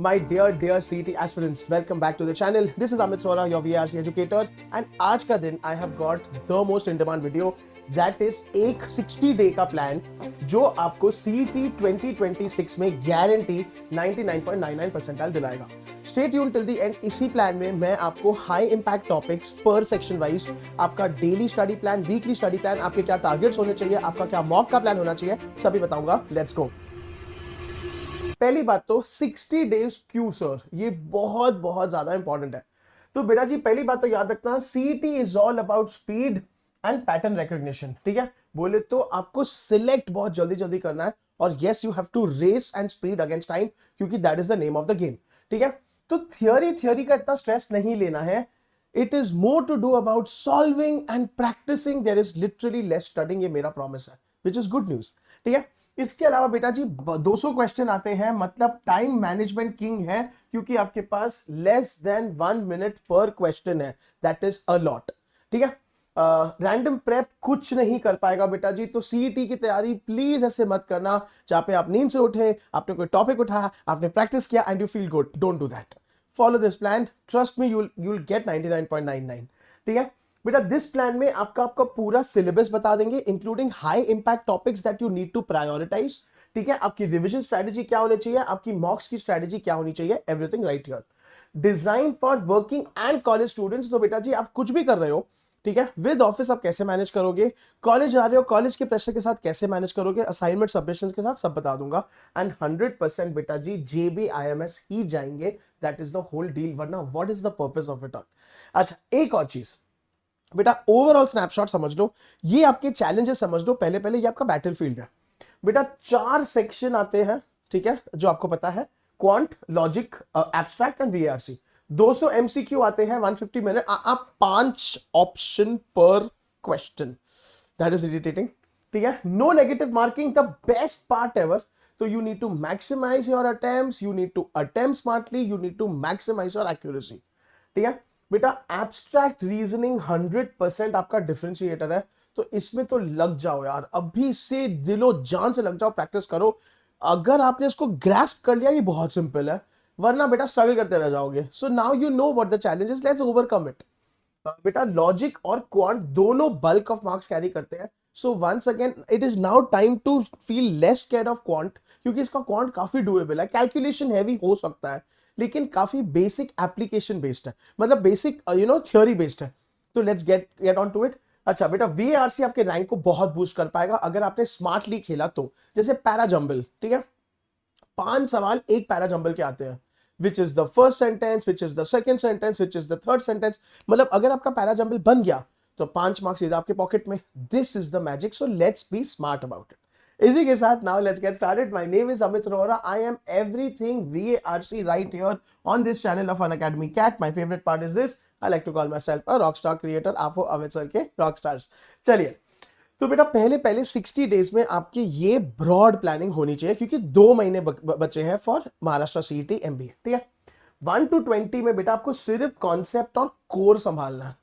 My dear CET aspirants, welcome back to the channel. This is Amit Sora, your VRC educator, and आज का दिन I have got the most in demand video, that is एक 60 day का plan जो आपको CET 2026 में guarantee 99.99 percentile दिलाएगा. Stay tuned till the end. इसी प्लान में मैं आपको हाई इंपैक्ट टॉपिक्स पर सेक्शन वाइज, आपका daily study plan, weekly study plan, आपके क्या टारगेट्स होने चाहिए, आपका क्या मॉक का प्लान होना चाहिए, सभी बताऊंगा. Let's go. पहली बात तो 60 डेज क्यों सर, ये बहुत बहुत ज्यादा इंपॉर्टेंट है. तो बेटा जी पहली बात तो याद रखना, CET is all about speed and pattern recognition. ठीक है, बोले तो आपको सिलेक्ट बहुत जल्दी जल्दी करना है और yes you have to race and speed against time, क्योंकि that is the name of the game. ठीक है, तो थियोरी का इतना स्ट्रेस नहीं लेना है. It is more to do about solving and practicing. There is literally less studying, ये मेरा प्रॉमिस है, विच इज गुड न्यूज. ठीक है, इसके अलावा बेटा जी 200 क्वेश्चन आते हैं, मतलब टाइम मैनेजमेंट किंग है, क्योंकि आपके पास लेस देन 1 मिनट पर क्वेश्चन है. That is a lot. ठीक है, रैंडम प्रेप कुछ नहीं कर पाएगा बेटा जी. तो सीईटी की तैयारी प्लीज ऐसे मत करना जहां पे आप नींद से उठे, आपने कोई टॉपिक उठाया, आपने प्रैक्टिस किया and you feel good. Don't do that. Follow this plan, trust me, you will get 99.99. ठीक है बेटा, दिस प्लान में आपका पूरा सिलेबस बता देंगे, including high impact topics that you need to prioritise. ठीक है, आपकी रिवीजन स्ट्रेटजी क्या होनी चाहिए, आपकी मॉक्स की स्ट्रेटजी क्या होनी चाहिए, everything right here. Design for working and college students. तो बेटा जी आप कुछ भी कर रहे हो, ठीक है, विद ऑफिस आप कैसे मैनेज करोगे, कॉलेज जा रहे हो, कॉलेज के प्रेशर के साथ कैसे मैनेज करोगे, असाइनमेंट सबमिशंस के साथ सब बता दूंगा. एंड 100% बेटा जी JBIMS ही जाएंगे. That is the whole deal, वरना what is the purpose of it all. अच्छा, एक और चीज बेटा, ओवरऑल स्नैपशॉट समझ लो, ये आपके चैलेंजेस समझ लो. पहले पहले ये आपका बैटलफील्ड है बेटा. 4 सेक्शन आते हैं, ठीक है, जो आपको पता है, quant, logic, abstract and VRC. 200 MCQ आते हैं, 150 मिनट, आप 5 ऑप्शन पर क्वेश्चन. That is irritating. ठीक है, no negative marking, the best part ever. तो you need to maximise your attempts, you need to attempt smartly, you need to maximise your accuracy. ठीक है बेटा, एब्स्ट्रैक्ट रीजनिंग 100% आपका differentiator है. तो इसमें तो लग जाओ यार, अभी से दिलो जान से लग जाओ, प्रैक्टिस करो. अगर आपने इसको ग्रैस्प कर लिया, ये बहुत सिंपल है, वरना बेटा स्ट्रगल करते रह जाओगे. So now you know what the challenge is, let's overcome it. बेटा लॉजिक और क्वांट दोनों बल्क ऑफ मार्क्स कैरी करते हैं. So once again it is now time to feel less scared of quant, क्योंकि इसका क्वांट काफी doable है. Calculation heavy हो सकता है, लेकिन काफी बेसिक एप्लीकेशन बेस्ड है, मतलब बेसिक थ्योरी बेस्ड है. तो let's get on to it. अच्छा बेटा, VRC आपके रैंक को बहुत बूस्ट कर पाएगा अगर आपने स्मार्टली खेला तो. जैसे पैरा जंबल, ठीक है, 5 सवाल एक पैरा जंबल के आते हैं. Which is the first sentence, which is the second sentence, which is the third sentence. मतलब अगर आपका पैरा जंबल बन गया तो 5 मार्क्स सीधा आपके पॉकेट में. This is the magic. So let's be smart about it. इसी के साथ now let's get started. My name is Amit Rohra. I am everything VRC right here on this channel of Unacademy CAT. My favourite part is this, I like to call myself a rock star creator. आप हो Amit sir के rock stars. चलिए, तो बेटा पहले 60 days में आपकी ये ब्रॉड प्लानिंग होनी चाहिए, क्योंकि 2 महीने बचे हैं फॉर महाराष्ट्र CET MBA. ठीक है, 1 to 20 में बेटा आपको सिर्फ कॉन्सेप्ट और कोर संभालना है.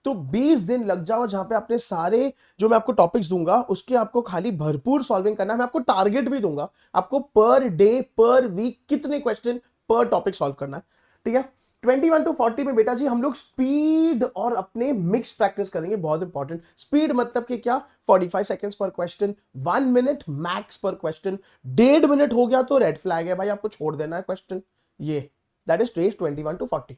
तो 20 दिन लग जाओ, जहां पे आपने सारे जो मैं आपको टॉपिक्स दूंगा उसके आपको खाली भरपूर सॉल्विंग करना है. मैं आपको टारगेट भी दूंगा, आपको पर डे पर वीक कितने क्वेश्चन पर टॉपिक सॉल्व करना है. ठीक है, 21 to 40 में बेटा जी हम लोग स्पीड और अपने मिक्स प्रैक्टिस करेंगे. बहुत इंपॉर्टेंट. स्पीड मतलब कि क्या, 45 सेकेंड्स पर क्वेश्चन, 1 मिनट मैक्स पर क्वेश्चन. 1.5 मिनट हो गया तो रेड फ्लैग है भाई, आपको छोड़ देना है क्वेश्चन. ये that is days 21 to 40.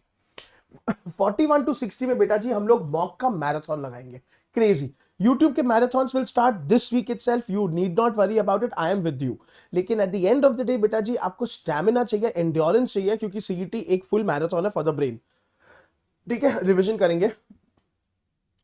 41 to 60 में बेटा जी हम लोग मॉक का मैराथन लगाएंगे. क्रेजी. YouTube के marathons will start this week itself. You need not worry about it, I am with you. लेकिन at the end of the day बेटा जी आपको स्टैमिना चाहिए, एंड्योरेंस चाहिए, क्योंकि CET एक फुल मैराथन है फॉर द ब्रेन. ठीक है, रिविजन करेंगे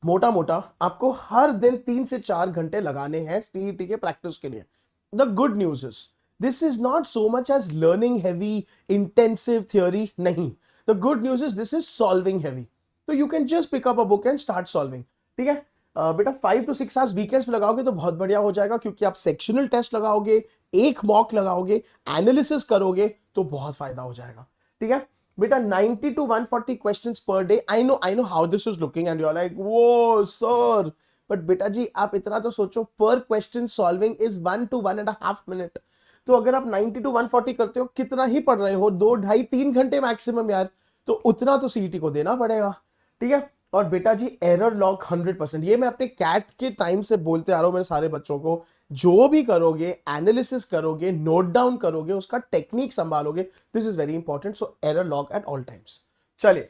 मोटा मोटा. आपको हर दिन 3 से 4 घंटे लगाने हैं CET के प्रैक्टिस के लिए. The good news is this is not so much as learning heavy intensive theory. नहीं, the good news is this is solving heavy. So you can just pick up a book and start solving. ठीक है बेटा, 5 to 6 hours weekends में लगाओगे तो बहुत बढ़िया हो जाएगा, क्योंकि आप सेक्शनल टेस्ट लगाओगे, एक मॉक लगाओगे, एनालिसिस करोगे, तो बहुत फायदा हो जाएगा. ठीक है बेटा, 90 to 140 questions per day. I know how this is looking and you are like वो सर, बट बेटा जी आप इतना तो सोचो, per question solving is 1 to 1.5 minute. तो अगर आप 90 to 140 करते हो, कितना ही पढ़ रहे हो, 2 ढाई 3 घंटे मैक्सिमम यार, तो उतना तो सीईटी को देना पड़ेगा, ठीक है। और बेटा जी एरर लॉग 100%, ये मैं अपने कैट के टाइम से बोलते आ रहा हूं मेरे सारे बच्चों को, जो भी करोगे एनालिसिस करोगे, नोट डाउन करोगे, उसका टेक्निक संभालोगे, this is very important, so error log at all times. चलिए,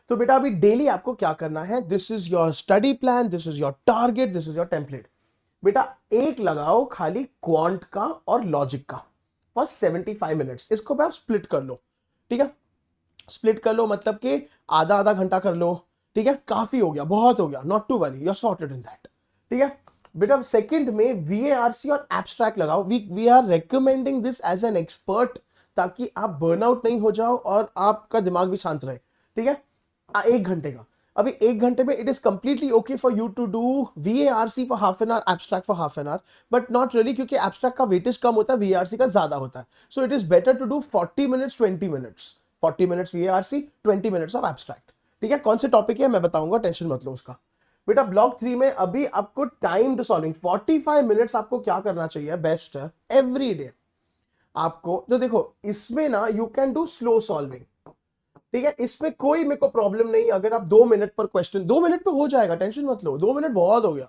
तो बेटा अभी डेली आपको क्या करना है, this is your study plan, this is your target, this is your template. बेटा एक लगाओ खाली क्वांट का और लॉजिक का फॉर 75 मिनट्स, इसको भी आप स्प्लिट कर लो, ठीक है। स्प्लिट कर लो मतलब कि आधा आधा घंटा कर लो, ठीक है, काफी हो गया, बहुत हो गया, not to worry, you are sorted in that, ठीक है। बेटा सेकंड में वीएआरसी और एब्स्ट्रैक्ट लगाओ, we are recommending this as an expert, ताकि आप बर्नआउट नहीं हो जाओ और आपका दिमाग भी शांत रहे, ठीक है। 1 घंटे का, अभी 1 घंटे में it is completely okay for you to do VARC for half an hour, abstract for half an hour, but not really, क्योंकि एब्स्ट्रैक्ट का वेटेज कम होता है, वीएआरसी का ज्यादा होता है, so it is better to do 40 minutes 20 minutes, 40 minutes VARC, 20 minutes of abstract, ठीक है। कौन से टॉपिक है मैं बताऊंगा, टेंशन मत लो उसका। बेटा ब्लॉक 3 में अभी आपको टाइम्ड सॉल्विंग 45 मिनट्स आपको क्या करना चाहिए, बेस्ट है एवरी डे आपको, तो देखो इसमें ना you can do slow solving, ठीक है, इसमें कोई मेरे को प्रॉब्लम नहीं, अगर आप 2 मिनट पर क्वेश्चन, 2 मिनट पे हो जाएगा, टेंशन मत लो, 2 मिनट बहुत हो गया।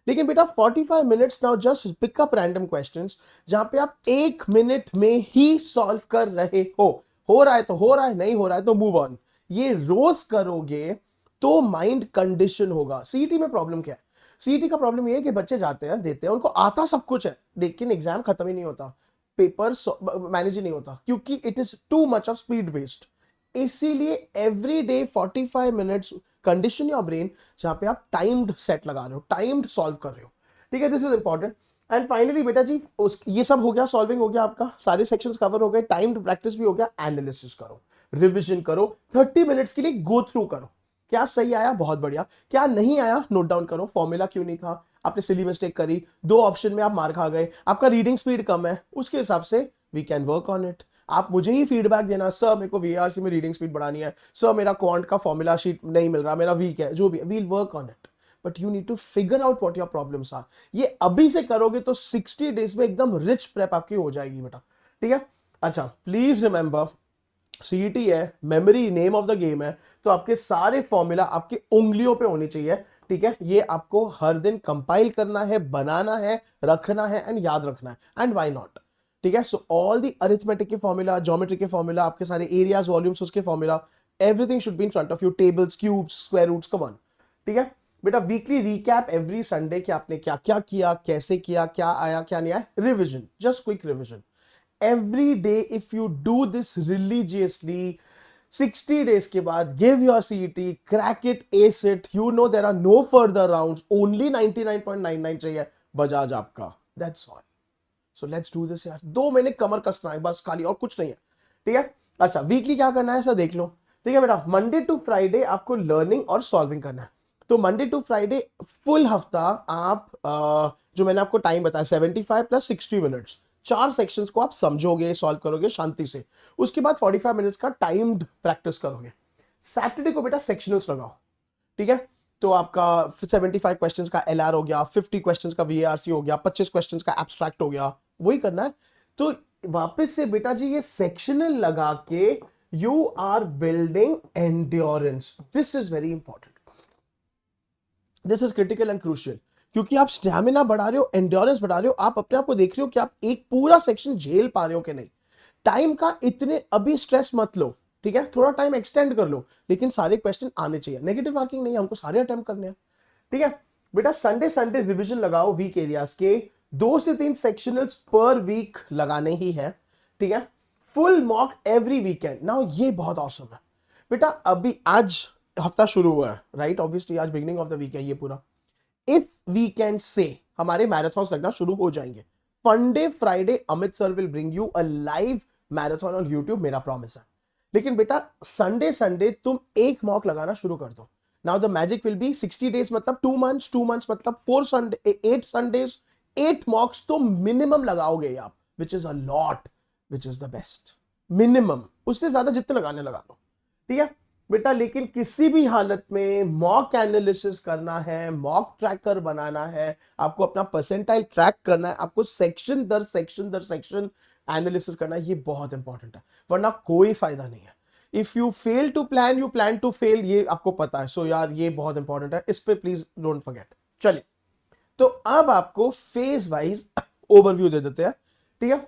लेकिन बेटा 45 minutes now just pick up random questions, जहां पे आप 1 मिनट में ही सॉल्व कर रहे हो रहा है तो हो रहा है, नहीं हो रहा है तो मूव ऑन, ये रोज करोगे तो माइंड कंडीशन होगा। सीईटी में प्रॉब्लम क्या है, सीईटी का प्रॉब्लम ये है कि बच्चे जाते हैं, देते हैं, उनको आता सब कुछ है, लेकिन एग्जाम खत्म ही नहीं होता, पेपर मैनेज ही नहीं होता, क्योंकि it is too much of speed based. इसीलिए every day 45 minutes condition your brain, जहां पे आप टाइम्ड सेट लगा रहे हो, टाइम्ड सॉल्व कर रहे हो, ठीक है, this is important. And finally बेटा जी ये सब हो गया, सॉल्विंग हो गया, आपका सारे सेक्शंस कवर हो गए, टाइम्ड प्रैक्टिस भी हो गया, एनालिसिस करो, रिविजन करो, 30 मिनट्स के लिए गो थ्रू करो, क्या सही आया बहुत बढ़िया, क्या नहीं आया नोट डाउन करो, फॉर्मूला क्यों नहीं था, आपने सिली मिस्टेक करी, 2 ऑप्शन में आप मार खा गए, आपका रीडिंग स्पीड कम है, उसके हिसाब से we can work on it. आप मुझे ही फीडबैक देना, सर मेरे को वीआरसी में रीडिंग स्पीड बढ़ानी है, सर मेरा क्वांट का फॉर्मूला शीट नहीं मिल रहा, मेरा वीक है, जो भी, we'll work on it, but you need to figure out what your problems are. ये अभी से करोगे तो 60 डेज में एकदम रिच प्रेप आपकी हो जाएगी बेटा, ठीक है। अच्छा प्लीज रिमेंबर, सीईटी है, memory name of the game है, तो आपके सारे फॉर्मूला आपकी उंगलियों पे होनी चाहिए, ठीक है। ये आपको हर दिन कंपाइल करना है, बनाना है, रखना है एंड याद रखना है, एंड व्हाई नॉट, ठीक है। सो ऑल द अरिथमेटिक के फॉर्मूला, ज्योमेट्री के फॉर्मूला, आपके सारे एरियाज, वॉल्यूम्स, उसके formula, everything should be in front of you, tables, cubes, square roots, come on, ठीक है। बेटा वीकली रिकैप एवरी संडे कि आपने क्या क्या किया, कैसे किया, क्या आया क्या नहीं आया, revision, just quick revision every day. If you do this religiously, 60 days के बाद give your CET, crack it, ace it, you know there are no further rounds, only 99.99 चाहिए बजाज आपका, that's all. So let's do this यार, 2 महीने कमर कसना है बस खाली, और कुछ नहीं है, ठीक है। अच्छा वीकली क्या करना है सर देख लो, ठीक है बेटा। मंडे टू फ्राइडे आपको लर्निंग और सॉल्विंग करना है, तो मंडे टू फ्राइडे फुल हफ्ता आप जो मैंने आपको टाइम बताया 75 + 60 मिनट्स, 4 सेक्शंस को आप समझोगे, सॉल्व करोगे शांति से, उसके बाद 45 मिनट्स का टाइम्ड प्रैक्टिस करोगे। सैटरडे को बेटा सेक्शनल्स लगाओ, ठीक है। तो आपका 75 क्वेश्चंस का एलआर हो गया, 50 क्वेश्चंस का वीआरसी हो गया, 25 क्वेश्चंस का एब्स्ट्रैक्ट हो गया, वही करना है। तो वापस से बेटा जी ये सेक्शनल लगा के you are building endurance, this is very important, this is critical and crucial, क्योंकि आप स्टैमिना बढ़ा रहे हो, एंड्योरेंस बढ़ा रहे हो, आप अपने आप को देख रहे हो कि आप एक पूरा सेक्शन झेल पा रहे हो कि नहीं। टाइम का इतने अभी स्ट्रेस मत लो, ठीक है, थोड़ा टाइम एक्सटेंड कर लो, लेकिन सारे क्वेश्चन आने चाहिए, नेगेटिव मार्किंग नहीं, हमको सारे अटेम्प्ट करने हैं, ठीक है। बेटा संडे संडे रिविजन लगाओ वीक एरियाज के, 2 से 3 सेक्शनल्स पर वीक लगाने ही है, ठीक है। Full mock every weekend, now ये बहुत ऑसम है बेटा। अभी आज हफ्ता शुरू हुआ है, राइट, ऑब्वियसली आज बिगिनिंग ऑफ द वीक है ये पूरा, इस वीकेंड से हमारे मैराथन्स लगना शुरू हो जाएंगे। फंडे Friday Amit sir will bring you a live marathon on YouTube, मेरा प्रॉमिस है। लेकिन बेटा संडे संडे तुम एक मॉक लगाना शुरू कर दो। Now the magic will be 60 days मतलब 2 मंथ्स, 2 मंथ्स मतलब 4 संडे, 8 संडेज, 8 मॉक्स तो मिनिमम लगाओगे आप, which is a lot, which is the best minimum, उससे ज्यादा जितने लगाने लगा लो, ठीक है बेटा। लेकिन किसी भी हालत में मॉक एनालिसिस करना है, मॉक ट्रैकर बनाना है, आपको अपना परसेंटाइल ट्रैक करना है, आपको सेक्शन दर सेक्शन एनालिसिस करना, ये बहुत इंपॉर्टेंट है, वरना कोई फायदा नहीं है। If you fail to plan, you plan to fail, ये आपको पता है। सो यार ये बहुत इंपॉर्टेंट है, इस पे प्लीज डोंट फॉरगेट। चलिए, तो अब आपको फेज वाइज ओवरव्यू दे देते हैं, ठीक है।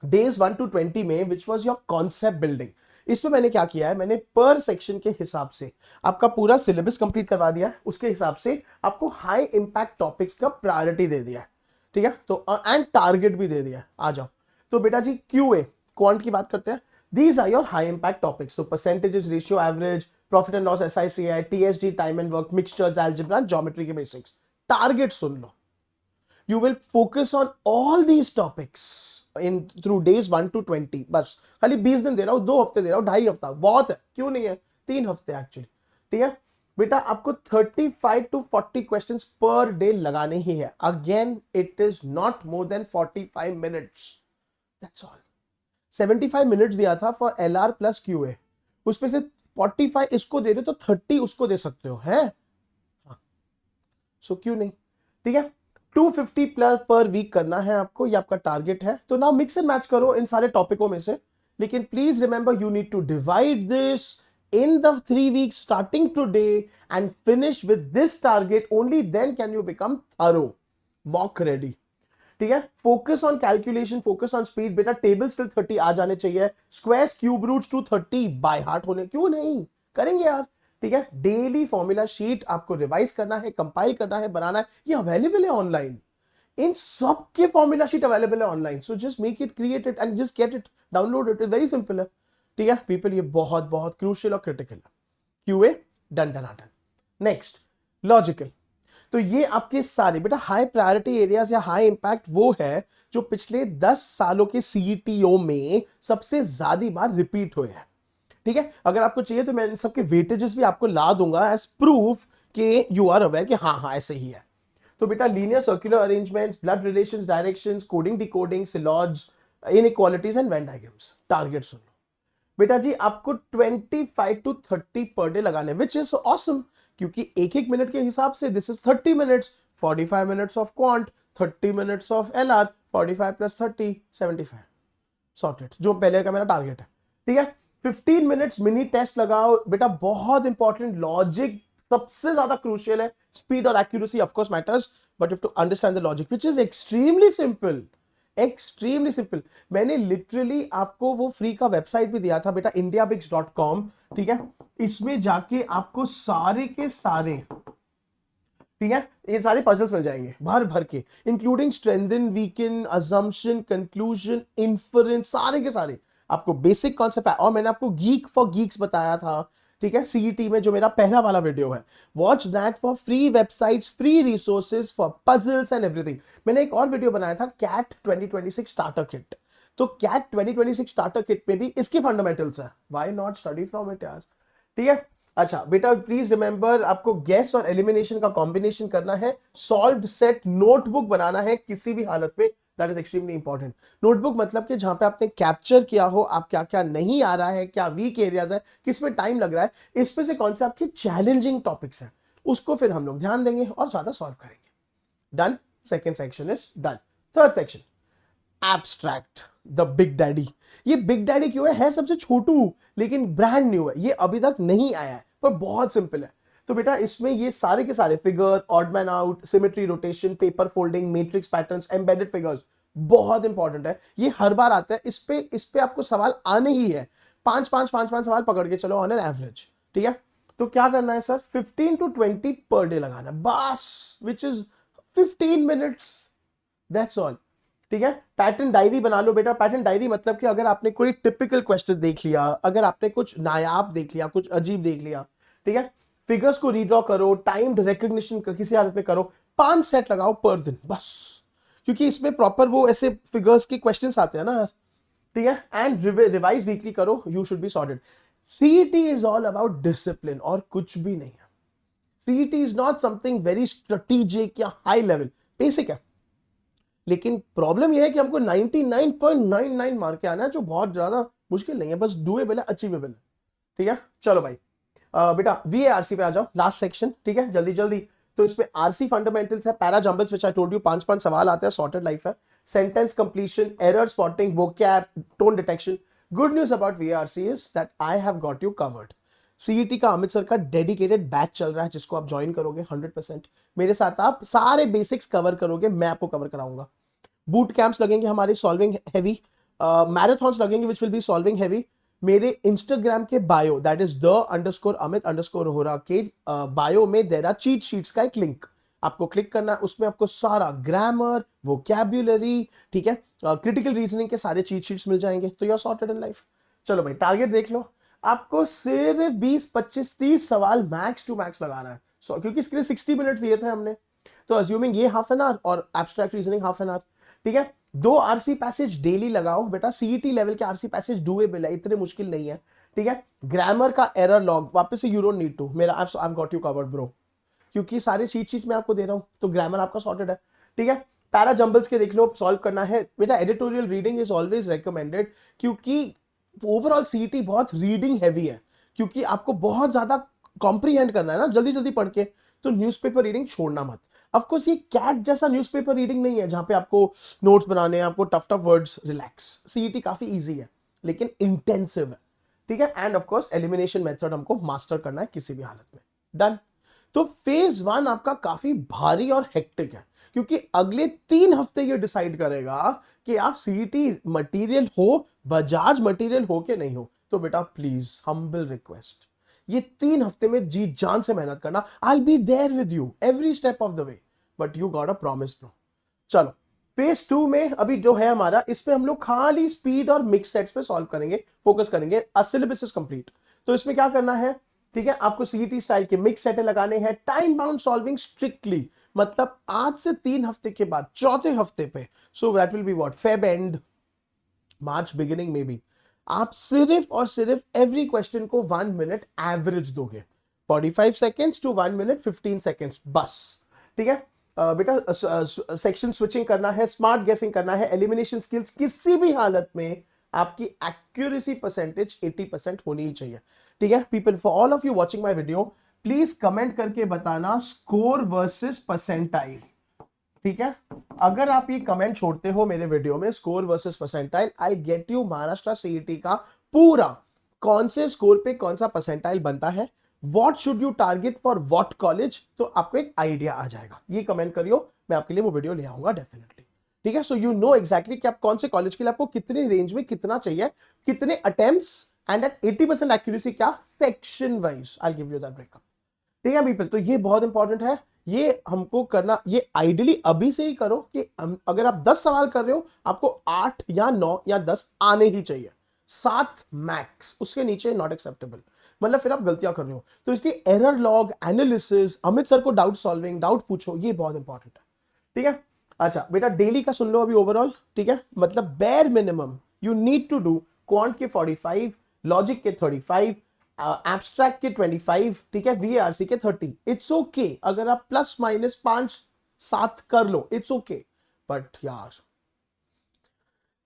डेज 1 to 20 में which was your concept building, इसमें मैंने क्या किया है, मैंने पर सेक्शन के हिसाब से आपका पूरा सिलेबस कंप्लीट करवा दिया है, उसके हिसाब से आपको हाई इंपैक्ट टॉपिक्स का प्रायोरिटी दे दिया है, ठीक है। तो एंड टारगेट भी दे दिया है। आ जाओ, तो बेटा जी क्यूए क्वांट की बात करते हैं। These are your high impact topics, तो percentages, ratio, average, profit and loss, SICI, TSD, time and work, mixtures, algebra, geometry के बेसिक्स। टारगेट सुन लो, you will focus on all these topics in through days 1 to 20। बस खाली 20 दिन दे रहा हूं, 2 हफ्ते दे रहा हूं, 2.5 हफ्ता बहुत है, क्यों नहीं है, 3 हफ्ते एक्चुअली, ठीक है। बेटा आपको 35 to 40 क्वेश्चंस पर डे लगाने ही है। Again it is not more than 45 minutes, that's all. 75 minutes दिया था फॉर एलआर प्लस क्यूए, उसमें से 45 इसको दे दो तो 30 उसको दे सकते हो, है हाँ। सो क्यों नहीं, ठीक है। 250 प्लस पर वीक करना है आपको, ये आपका टारगेट है। तो नाउ मिक्स एंड मैच करो इन सारे टॉपिकों में से, लेकिन please remember you need to divide this in the 3 weeks starting today and finish with this target, only then can you become thorough, mock ready, ठीक है। Focus on calculation, focus on speed. बेटा table still 30 आ जाने चाहिए, squares cube roots 230 by heart होने, क्यों नहीं करेंगे यार, ठीक है। डेली फॉर्मूला शीट आपको रिवाइज करना है, कंपाइल करना है, बनाना है, ये अवेलेबल है ऑनलाइन, इन सब के फॉर्मूला शीट अवेलेबल है online. So just make it, create it and just get it, download it, very simple है, ठीक है पीपल। ये बहुत बहुत क्रूशियल और क्रिटिकल है। QA done done done. Next logical, तो ये आपके सारे बेटा हाई प्रायोरिटी एरियाज या हाई इंपैक्ट वो है जो पिछले 10 सालों के सीईटीओ में सबसे ज्यादा बार रिपीट हुए हैं, ठीक है। अगर आपको चाहिए तो मैं इन सबके वेटेजेस भी आपको ला दूंगा एज प्रूफ कि यू आर अवेयर कि हाँ हाँ ऐसे ही है। तो बेटा linear circular arrangements, blood relations, directions, coding decoding, syllogs, inequalities and Venn diagrams. Target सुन लो बेटा जी, आपको 25 to 30 पर डे लगाने, विच इज ऑसम, क्योंकि एक एक मिनट के हिसाब से this is 30 minutes, 45 minutes of quant, 30 minutes of LR, 45 plus 30 75, sorted, जो पहले का मेरा टारगेट है, ठीक है। 15 मिनट्स मिनी टेस्ट लगाओ बेटा, बहुत इंपॉर्टेंट, लॉजिक सबसे ज्यादा क्रूशियल है, स्पीड और accuracy of course matters, but you have to understand the logic which is extremely simple, extremely simple. मैंने लिटरली आपको वो फ्री का वेबसाइट भी दिया था बेटा, indiabix.com, ठीक है। इसमें जाके आपको सारे के सारे, ठीक है, ये सारे पजल्स मिल जाएंगे भर भर के, including strengthen, weaken, assumption, conclusion, inference, सारे के सारे आपको बेसिक कॉन्सेप्ट है। और मैंने आपको गीक फॉर गीक्स बताया था, ठीक है, सीईटी में, जो मेरा पहला वाला वीडियो है, watch that for free websites, free resources for puzzles and everything. मैंने एक और वीडियो बनाया था कैट 2026 स्टार्टर किट, तो कैट 2026 स्टार्टर किट में भी इसके फंडामेंटल्स है, why not study from it यार, ठीक है। अच्छा बेटा प्लीज रिमेंबर, आपको गेस और एलिमिनेशन का कॉम्बिनेशन करना है, सॉल्व्ड सेट नोटबुक बनाना है किसी भी हालत में, that is extremely important. Notebook मतलब कि जहां पे आपने कैप्चर किया हो, आप क्या क्या नहीं आ रहा है, क्या वीक एरियाज है, किसमें टाइम लग रहा है, इसमें से कौन से आपके चैलेंजिंग टॉपिक्स हैं, उसको फिर हम लोग ध्यान देंगे और ज्यादा सॉल्व करेंगे। Done, second section is done. Third section abstract, the big daddy. ये बिग डैडी क्यों है सबसे छोटू, लेकिन ब्रांड न्यू है, ये अभी तक नहीं आया है, पर बहुत सिंपल है। तो बेटा इसमें ये सारे के सारे figure, odd man out, symmetry, rotation, paper folding, matrix patterns, embedded figures, बहुत इंपॉर्टेंट है, ये हर बार आता है, इस पे आपको सवाल आने ही है, 5 सवाल पकड़ के चलो ऑन एन एवरेज, ठीक है। तो क्या करना है सर, 15 to 20 पर डे लगाना है बस, which is 15 minutes, that's all, ठीक है। पैटर्न डायरी बना लो बेटा। पैटर्न डायरी मतलब कि अगर आपने कोई टिपिकल क्वेश्चन देख लिया, अगर आपने कुछ नायाब देख लिया, कुछ अजीब देख लिया, ठीक है, फिगर्स को रीड्रॉ करो, टाइम्ड रिकॉग्निशन किसी हालत में करो, 5 सेट लगाओ पर दिन बस, क्योंकि इसमें प्रॉपर वो ऐसे फिगर्स के क्वेश्चंस आते हैं ना, ठीक है। एंड रिवाइज वीकली करो, you should be sorted. CET is all about discipline और कुछ भी नहीं है। CET is not something very strategic या हाई लेवल, बेसिक है, लेकिन प्रॉब्लम यह है कि हमको 99.99 मार्क के आना है, जो बहुत ज्यादा मुश्किल नहीं है, बस डूएबल है, अचीवेबल है, ठीक है। चलो भाई बेटा वीएआरसी पे आ जाओ, लास्ट सेक्शन, ठीक है, जल्दी जल्दी। तो इसमें आरसी फंडामेंटल्स है, para jumbles which I told you, 5 सवाल आते हैं, सॉर्टेड लाइफ है, sentence completion, error spotting, vocab, tone detection. Good news about VRC is that I have got you covered. CET का अमित सर का डेडिकेटेड बैच चल रहा है जिसको आप ज्वाइन करोगे 100%। मेरे साथ आप सारे बेसिक्स कवर करोगे, मैं आपको कवर कराऊंगा। बूट कैंप्स लगेंगे हमारे सॉल्विंग हैवी, मैराथन्स लगेंगे which will be solving heavy. मेरे इंस्टाग्राम के बायो दैट इज _amit_hora के बायो में देयर आर चीट शीट्स का एक लिंक आपको क्लिक करना है। उसमें आपको सारा ग्रामर, वोकैब्युलरी, ठीक है, क्रिटिकल रीजनिंग के सारे चीट शीट्स मिल जाएंगे। तो you are sorted in life. चलो भाई टारगेट देख लो, आपको सिर्फ 20 25 30 सवाल मैक्स टू मैक्स लगाना है। क्योंकि इसके लिए 60 मिनट्स दिए थे हमने, तो अज्यूमिंग ये हाफ एन आवर और abstract reasoning half an our, ठीक है। 2 आरसी पैसेज डेली लगाओ बेटा, सीईटी लेवल के आरसी पैसेज डूएबल है, इतने मुश्किल नहीं है, ठीक है। ग्रामर का एरर लॉग वापस से, यू डोंट नीड टू, मेरा I got you covered bro, क्योंकि सारे चीज चीज मैं आपको दे रहा हूं, तो ग्रामर आपका सॉर्टेड है, ठीक है। पैरा जंबल्स के देख लो, सॉल्व करना है बेटा। Editorial reading is always recommended, क्योंकि ओवरऑल सीईटी बहुत रीडिंग हैवी है, क्योंकि आपको बहुत ज्यादा कॉम्प्रीहेंड करना है ना जल्दी जल्दी पढ़ के, तो न्यूज़पेपर रीडिंग छोड़ना मत। ऑफ कोर्स ये कैट जैसा न्यूज़पेपर रीडिंग नहीं है जहां पे आपको नोट्स बनाने हैं, आपको tough tough words, relax. CET काफी इजी है लेकिन इंटेंसिव है, ठीक है। End of course elimination method हमको मास्टर करना है किसी भी हालत में। डन। तो फेज 1 आपका काफी भारी और हेक्टिक है, क्योंकि अगले 3 हफ्ते ये डिसाइड करेगा कि आप सीईटी मटेरियल हो, बजाज मटेरियल हो के नहीं हो। तो बेटा प्लीज हम्बल रिक्वेस्ट, ये 3 हफ्ते में जी जान से मेहनत करना। I be there with you every step of the way, but you got a promise bro. चलो फेज 2 में अभी जो है हमारा, इसमें हम लोग खाली स्पीड और मिक्स सेट्स पे सॉल्व करेंगे, फोकस करेंगे। Syllabus is complete. तो इसमें क्या करना है, ठीक है, आपको सीईटी स्टाइल के मिक्स सेट लगाने हैं, टाइम बाउंड सॉल्विंग स्ट्रिक्टली, मतलब आज से 3 हफ्ते के बाद चौथे हफ्ते पे, so that will be what, Feb and, March beginning में भी आप सिर्फ और सिर्फ एवरी क्वेश्चन को 1 मिनट एवरेज दोगे, 45 सेकेंड्स टू 1 मिनट 15 सेकेंड्स बस, ठीक है। बेटा सेक्शन स्विचिंग करना है, स्मार्ट गेसिंग करना है, एलिमिनेशन स्किल्स, किसी भी हालत में आपकी एक्यूरेसी परसेंटेज 80% होनी ही चाहिए, ठीक है। People, for all of you watching my video, please comment करके बताना स्कोर वर्सेस परसेंटाइल, ठीक है। अगर आप ये कमेंट छोड़ते हो मेरे वीडियो में, score versus percentile, I get you Maharashtra CET का पूरा कौन से स्कोर पे कौन सा परसेंटाइल बनता है, what should you target for what college, तो आपको एक आइडिया आ जाएगा। ये कमेंट करियो, मैं आपके लिए वो वीडियो ले आऊंगा डेफिनेटली, ठीक है। सो यू नो एग्जैक्टली कि आप कौन से कॉलेज के लिए आपको कितने रेंज में कितना चाहिए, कितने अटेम्प्ट्स, एंड एट 80% एक्यूरेसी क्या, section wise I give you that breakup, ठीक है पीपल। तो ये बहुत इंपॉर्टेंट है, ये हमको करना, ये आइडियली अभी से ही करो कि अगर आप 10 सवाल कर रहे हो, आपको 8 या 9 या 10 आने ही चाहिए, 7 मैक्स, उसके नीचे नॉट एक्सेप्टेबल, मतलब फिर आप गलतियां कर रहे हो। तो इसलिए error log, analysis, Amit sir को डाउट सॉल्विंग, डाउट पूछो, ये बहुत इंपॉर्टेंट है, ठीक है। अच्छा बेटा डेली का सुन लो अभी ओवरऑल, ठीक है, मतलब bare minimum you need to do quant के 45, लॉजिक के 35, एब्स्ट्रैक्ट के 25, ठीक है, वीआरसी के 30। इट्स ओके अगर आप प्लस माइनस 5-7 कर लो, इट्स ओके, बट यार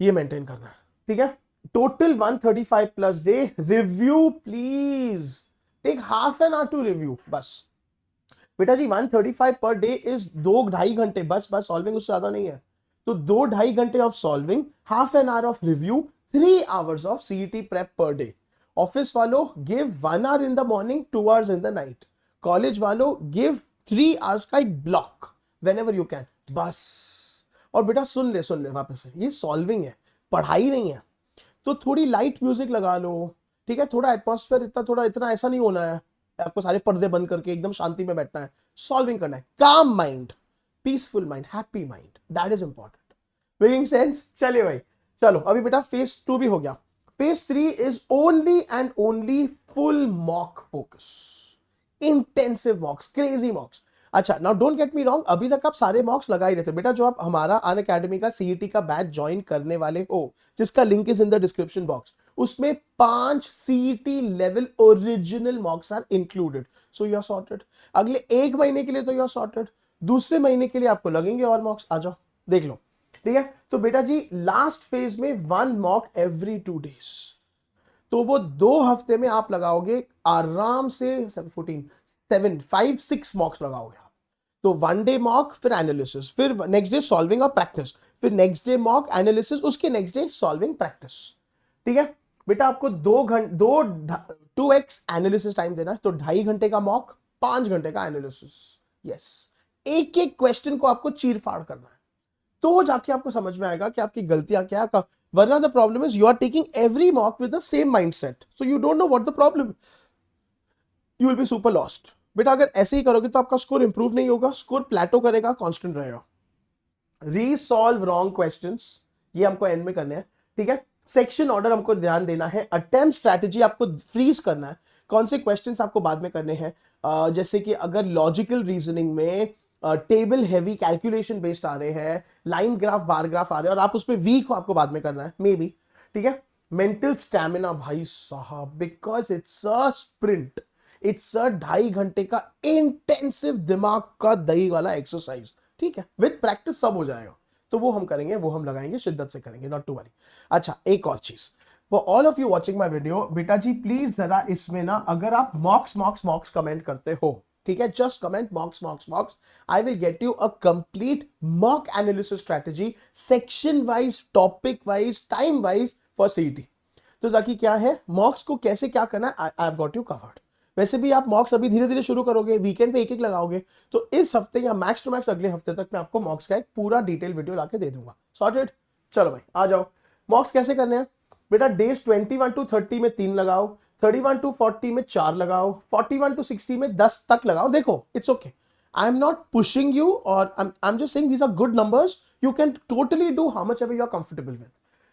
ये मेंटेन करना है, ठीक है। Total 135 plus day, review please take half an hour to review बस बेटा जी। 135 पर डे इज 2-2.5 घंटे बस सॉल्विंग, उससे ज्यादा नहीं है। तो 2-2.5 घंटे of solving, half an hour of review, 3 hours of CET prep per day. Office वालों give 1 hour in the morning, 2 hours in the night. College वालों गिव 3 आवर्स का एक ब्लॉक व्हेनेवर यू कैन, बस। और बेटा सुन ले वापस से, ये सॉल्विंग है, पढ़ाई नहीं है। तो थोड़ी लाइट म्यूजिक लगा लो, ठीक है, थोड़ा एटमॉस्फेयर, इतना ऐसा नहीं होना है आपको सारे पर्दे बंद करके एकदम शांति में बैठना है, सॉल्विंग करना है, काम mind, peaceful mind, happy mind, that is important. Making sense? चलिए भाई, चलो अभी बेटा फेज 2 भी हो गया। Phase 3 is only and only full mock focus, intensive mocks, crazy mocks. अच्छा now don't get me wrong, अभी तक आप सारे मॉक्स लगा ही रहे थे बेटा। जो आप हमारा अनअकैडमी का सीईटी का बैच ज्वाइन करने वाले हो, जिसका link is in the description box, उसमें 5 CET level original mocks are included, so you are sorted. अगले 1 महीने के लिए तो यू आर सॉर्टेड, दूसरे महीने के लिए आपको लगेंगे और मॉक्स, आ जाओ देख लो, ठीक है। तो बेटा जी लास्ट फेज में 1 मॉक एवरी 2 डेज, तो वो 2 हफ्ते में आप लगाओगे आराम से 5-6 मॉक्स लगाओगे आप। तो 1 डे मॉक, फिर एनालिसिस, फिर नेक्स्ट डे सॉल्विंग और प्रैक्टिस, फिर नेक्स्ट डे मॉक एनालिसिस, उसके नेक्स्ट डे सॉल्विंग प्रैक्टिस। ठीक है बेटा, आपको 2x एनालिसिस टाइम देना है, तो 2.5 घंटे का मॉक, 5 घंटे का एनालिसिस। यस, एक एक क्वेश्चन को आपको चीर फाड़ करना है, तो जाके आपको समझ में आएगा कि आपकी गलतियां क्या है। वरना the problem is you are taking every mock with the same mindset, so you don't know what the problem, you will be super lost. बेटा अगर ऐसे ही करोगे तो आपका स्कोर इंप्रूव नहीं होगा, स्कोर प्लेटो करेगा, कांस्टेंट रहेगा। रीसॉल्व रॉन्ग क्वेश्चंस, ये हमको एंड में करने हैं। ठीक है, सेक्शन ऑर्डर हमको ध्यान देना है, अटेम्प्ट स्ट्रैटेजी आपको फ्रीज करना है, कौन से क्वेश्चंस आपको बाद में करने हैं। जैसे कि अगर लॉजिकल रीजनिंग में टेबल हैवी कैलकुलेशन बेस्ड आ रहे हैं, लाइन ग्राफ बार ग्राफ आ रहे हैं और आप उसमें वीक हो, आपको बाद में करना है मे बी। ठीक है, मेंटल स्टैमिना भाई साहब, because it's a sprint, it's a 2.5 घंटे का इंटेंसिव दिमाग का दही वाला एक्सरसाइज। ठीक है, विद प्रैक्टिस सब हो जाएगा, तो वो हम करेंगे, वो हम लगाएंगे, शिद्दत से करेंगे, नॉट टू वरी। अच्छा, एक और चीज for all of you watching my video, बेटा जी प्लीज जरा इसमें ना, अगर आप मॉक्स कमेंट करते हो, ठीक है, just comment मॉक्स, I will get you a complete mock analysis strategy, section wise, topic wise, time wise for CET. तो ताकि क्या है, मॉक्स को कैसे क्या करना है, I have got you covered. वैसे भी आप मॉक्स अभी धीरे धीरे शुरू करोगे, वीकेंड पे एक एक लगाओगे, तो इस हफ्ते या मैक्स टू मैक्स अगले हफ्ते तक मैं आपको मॉक्स का एक पूरा डिटेल वीडियो लाके दे दूंगा। सॉर्टेड? चलो भाई आ जाओ, मॉक्स कैसे करने हैं बेटा। डेज 21 to 30 में 3 लगाओ, 31 to 40 में 4 लगाओ, 41 to 60 में 10 तक लगाओ। देखो it's okay, I am not pushing you, और I am just saying these are good numbers, you can totally do how much ever you are comfortable with.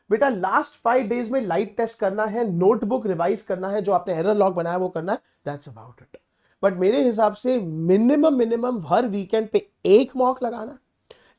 बेटा लास्ट 5 डेज में लाइट टेस्ट करना है, notebook revise करना है, जो आपने error log बनाया वो करना है, दैट्स अबाउट इट। बट मेरे हिसाब से मिनिमम हर वीकेंड पे एक मॉक लगाना,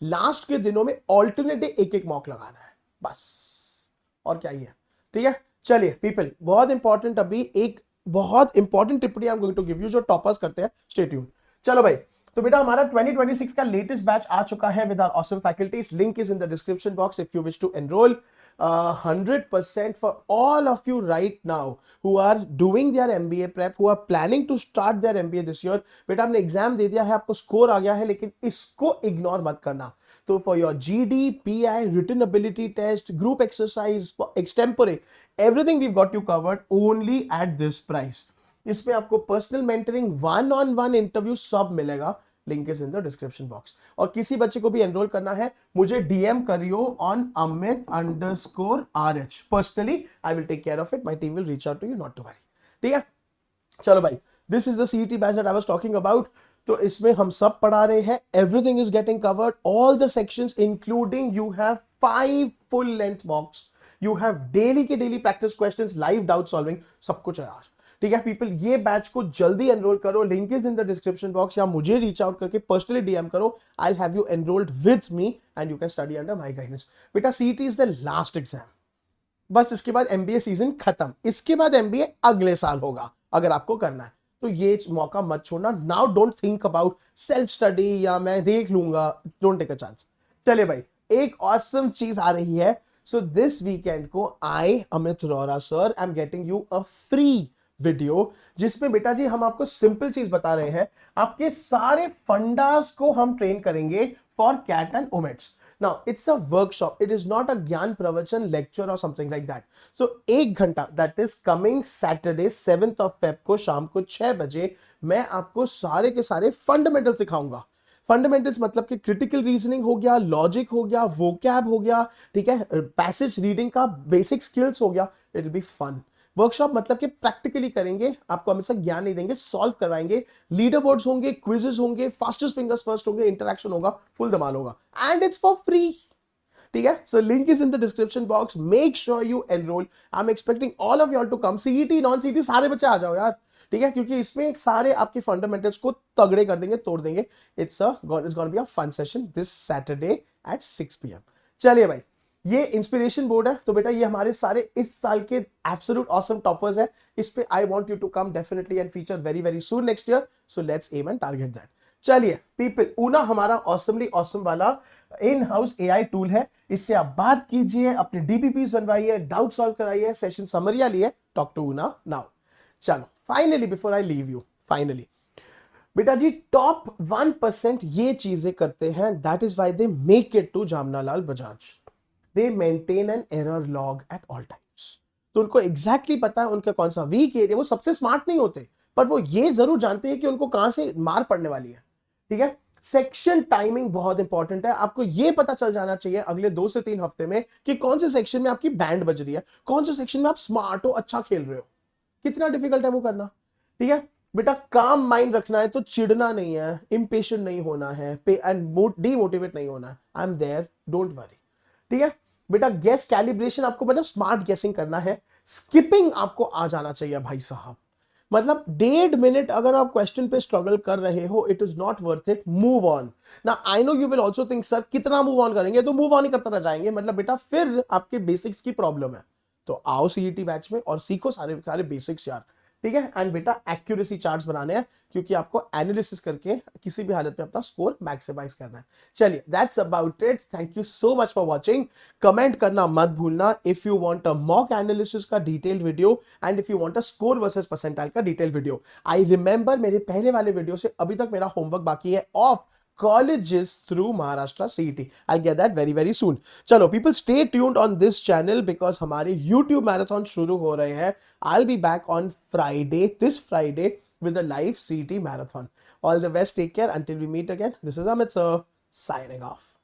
लास्ट के दिनों में ऑल्टरनेट डे एक एक मॉक लगाना है, बस, और क्या ही है। ठीक है, चलिए पीपल, बहुत इंपॉर्टेंट, अभी एक बहुत इंपॉर्टेंट टिप्पणी I am going to give you, जो टॉपर्स करते हैं, स्टे ट्यून्ड। चलो भाई, तो बेटा हमारा 2026 का लेटेस्ट बैच आ चुका है with our awesome faculties, link is in the description box if you wish to enrol. 100% for all of you right now who are doing their MBA prep, who are planning to start their MBA this year, बेटा आपने exam दे दिया है, आपको score आ गया है, लेकिन इसको ignore मत करना। तो for your GD, PI, written ability test, group exercise, extempore, everything we got you covered only at this price. इसमें आपको पर्सनल मेंटरिंग, 1-on-1 इंटरव्यू सब मिलेगा, link is in the description box. और किसी बच्चे को भी एनरोल करना है, मुझे DM करियो on amit_RH, personally I will take care of it, my team will reach out to you, not to worry. ठीक है, चलो भाई, this is the CET batch that I was talking about. तो इसमें हम सब पढ़ा रहे हैं, everything is getting covered, all the sections including you have 5 full length mocks, you have daily के daily practice questions, live doubt solving, सब कुछ है यार। ठीक है पीपल, ये बैच को जल्दी एनरोल करो, link is in the description box, या मुझे रीच आउट करके पर्सनली DM करो, I have you enrolled with me and you can study under my guidance. बेटा CET is the last exam, बस इसके बाद MBA सीजन खत्म, इसके बाद MBA अगले साल होगा अगर आपको करना है, तो ये मौका मत छोड़ना। Now don't think about self study या मैं देख लूंगा, डोंट टेक अ चांस। चलिए भाई, एक ऑसम चीज आ रही है, सो दिस वीकेंड को I Amit Rohra sir I am getting you a free video, जिसमें बेटा जी हम आपको सिंपल चीज बता रहे हैं, आपके सारे फंडास को हम ट्रेन करेंगे for CAT and OMETs. Now, it's a workshop. It is not a ज्ञान प्रवचन lecture or something like that. So, 1 घंटा, that is coming Saturday 7th of Feb को शाम को 6 बजे मैं आपको सारे के सारे फंडामेंटल सिखाऊंगा। फंडामेंटल्स मतलब कि क्रिटिकल रीजनिंग हो गया, लॉजिक हो गया, वोकैब हो गया, ठीक है, पैसेज रीडिंग का बेसिक स्किल्स हो गया। It will be fun. Workshop मतलब कि प्रैक्टिकली करेंगे, आपको हमेशा ज्ञान नहीं देंगे, सॉल्व कराएंगे, लीडर बोर्ड्स होंगे, क्विजेस होंगे, फास्टेस्ट फिंगर्स फर्स्ट होंगे, इंटरेक्शन होगा, फुल धमाल होगा, एंड इट्स फॉर फ्री। ठीक है, so link is in the description box, make sure you enrol, I am expecting all of you all to come. CET non CET सारे बच्चे आ जाओ यार, ठीक है, क्योंकि इसमें सारे आपके फंडामेंटल्स को तगड़े कर देंगे, तोड़ देंगे। It's gonna be a fun session this Saturday at 6 PM। चलिए भाई, ये इंस्पिरेशन बोर्ड है, तो बेटा ये हमारे सारे इस साल के एब्सोल्यूट ऑसम टॉपर्स है, इस पे I want you to come definitely and feature very very soon next year, so let's aim and target that. चलिए पीपल, ऊना हमारा ऑसमली ऑसम वाला इन हाउस AI टूल है, इससे आप बात कीजिए, अपने DPPs बनवाइए, डाउट सॉल्व कराइए, सेशन समरिया लिए, टॉक टू ऊना नाउ। चलो finally, before I leave you, finally बेटा जी टॉप 1% ये चीजें करते हैं, that is why they make it to Jamnalal Bajaj. They maintain an error log at all times. तो उनको एग्जैक्टली पता है उनका कौन सा वीक एरिया। वो सबसे स्मार्ट नहीं होते, पर वो ये जरूर जानते हैं कि उनको कहां से मार पड़ने वाली है। ठीक है। सेक्शन टाइमिंग बहुत इंपॉर्टेंट है। आपको ये पता चल जाना चाहिए अगले 2 से 3 हफ्ते में कि कौन से सेक्शन में आपकी बैंड बज रही है, कौन से सेक्शन में आप स्मार्ट हो, अच्छा खेल रहे हो। कितना डिफिकल्ट है वो करना। ठीक है। बेटा काम माइंड रखना है, तो चिढ़ना नहीं है, इम्पेशेंट नहीं होना है, एंड डीमोटिवेट नहीं होना है। I am there, don't worry. ठीक है। बेटा गेस कैलिब्रेशन आपको मतलब स्मार्ट गेसिंग करना है। स्किपिंग आपको आ जाना चाहिए भाई साहब। मतलब 1.5 मिनट अगर आप क्वेश्चन पे स्ट्रगल कर रहे हो, it is not worth it, move on. ना I know you will also think sir कितना मूव ऑन करेंगे, तो मूव ऑन ही करते रह जाएंगे, मतलब बेटा फिर आपके बेसिक्स की प्रॉब्लम है। तो आओ सीईटी बैच में और सीखो सारे सारे बेसिक्स यार। ठीक है। एंड बेटा एक्यूरेसी चार्ट्स बनाने हैं, क्योंकि आपको एनालिसिस करके किसी भी हालत में अपना स्कोर मैक्सिमाइज करना है। चलिए that's about it. Thank you so much for watching. Comment करना मत भूलना if you want a mock analysis का detail video and if you want a score versus percentile का डिटेल वीडियो। आई रिमेंबर मेरे पहले वाले वीडियो से अभी तक मेरा होमवर्क बाकी है of colleges through Maharashtra CET. I'll get that very very soon. चलो people stay tuned on this channel because हमारे YouTube marathon शुरू हो रहे हैं. I'll be back on Friday, this Friday, with a live CET marathon. All the best, take care until we meet again. This is Amit sir signing off.